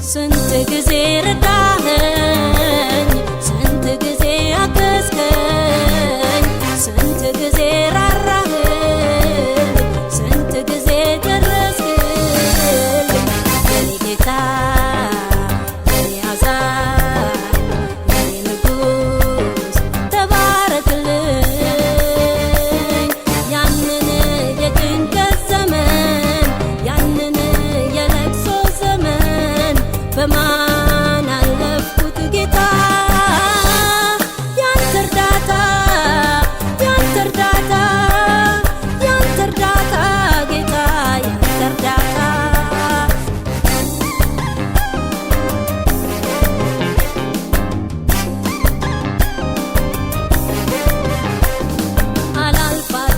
ስንት ጊዜ ረዳኸኝ፣ ስንት ጊዜ አገዝከኝ፣ ስንት ጊዜ ራራህልኝ፣ ስንት ጊዜ ደረስክልኝ። የኔ ጌታ የኔ አዛኝ የኔ ንጉሥ ተባረክልኝ። ያንን የጭንቀት ዘመን ያንን የለቅሶ ዘመን በማን አለፍኩት ጌታ። ያንተ እርዳታ ያንተ እርዳታ ያንተ እርዳታ ጌታ ያንተ እርዳታ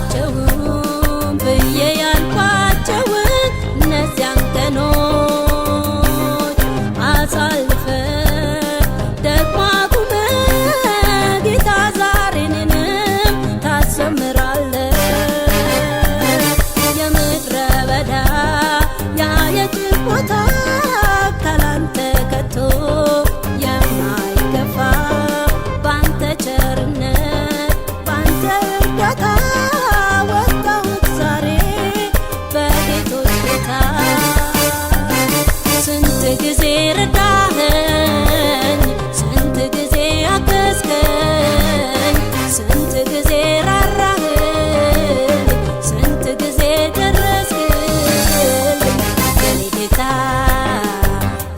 አላልፋቸውም ብዬ ያልኳቸውን እነዚያን ቀኖች አሳልፈ ደግሞ አቁመ ጌታ ዛሬ እኔንም ታሰምራለህ። የምድረ በዳ ያ የጭንቅ ቦታ ካላንተ ከቶ የማይገፋ ባንተ ቸርነት ባንተ እርዳታ ወጣሁት ዛሬ በጌቶች ጌታ። ስንት ጊዜ ረዳኸኝ፣ ስንት ጊዜ አገዝከኝ፣ ስንት ጊዜ ራራህልኝ፣ ስንት ጊዜ ደረስክልኝ። የኔ ጌታ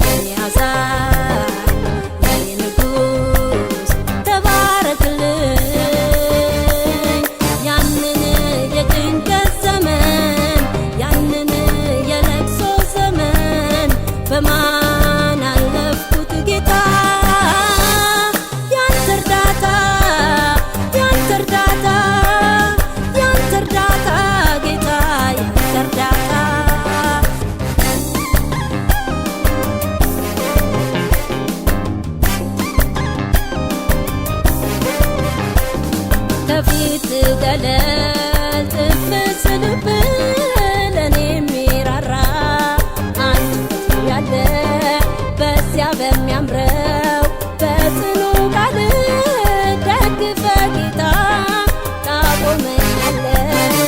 የኔ አዛኝ የኔ ንጉሥ ተባረክልኝ። ያንን የጭንቀት ዘመን ያንን የለቅሶ ዘመን በማን አለፍኩት ጌታ። ያንተ እርዳታ ያንተ እርዳታ ያንተ እርዳታ ጌታ ያንተ እርዳታ ከፊት ገለል ጥፍ ስልብህ ለእኔ የሚራራ አንድ ያለ በዚያ በሚያምረው በጽኑ ቃል ደግፈ ጌታ ታቆመኛለህ።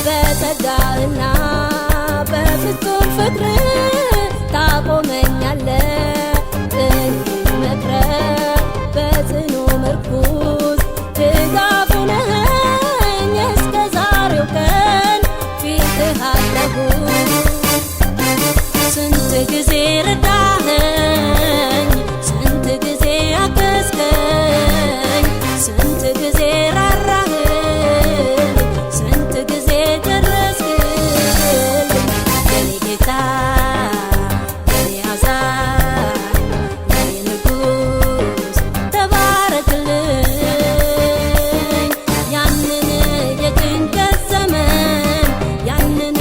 በጸጋህና በፍጹም ፍቅር ታቆመኛለህ። መክረህ በጽኑ ምርኩዝ ድጋፍ ሆነኸኝ እስከ ዛሬው ቀን ፊትህ አለሁ። ስንት ጊዜ ረዳኸኝ፣ ስንት ጊዜ አገዝከኝ፣ ስንት ጊዜ ራራህልኝ፣ ስንት ጊዜ ደረስክልኝ። የኔ ጌታ የኔ አዛኝ የኔ ንጉሥ ተባረክልኝ። ያንን የጭንቀት ዘመን ያንን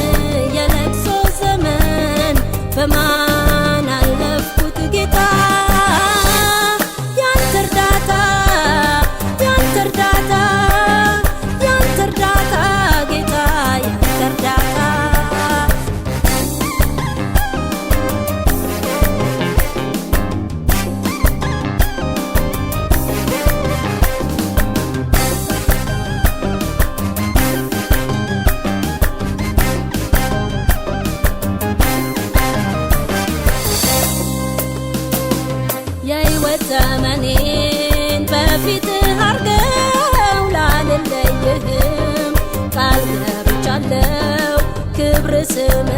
የለቅሶ ዘመን በማን አለፍኩት ጌታ። ያንተ እርዳታ ያንተ እርዳታ ያንተ እርዳታ ጌታ ያንተ እርዳታ የሕይወት ዘመኔን በፊትህ አርገው ላልለይህም ቃል ገብቻለሁ ክብር ስም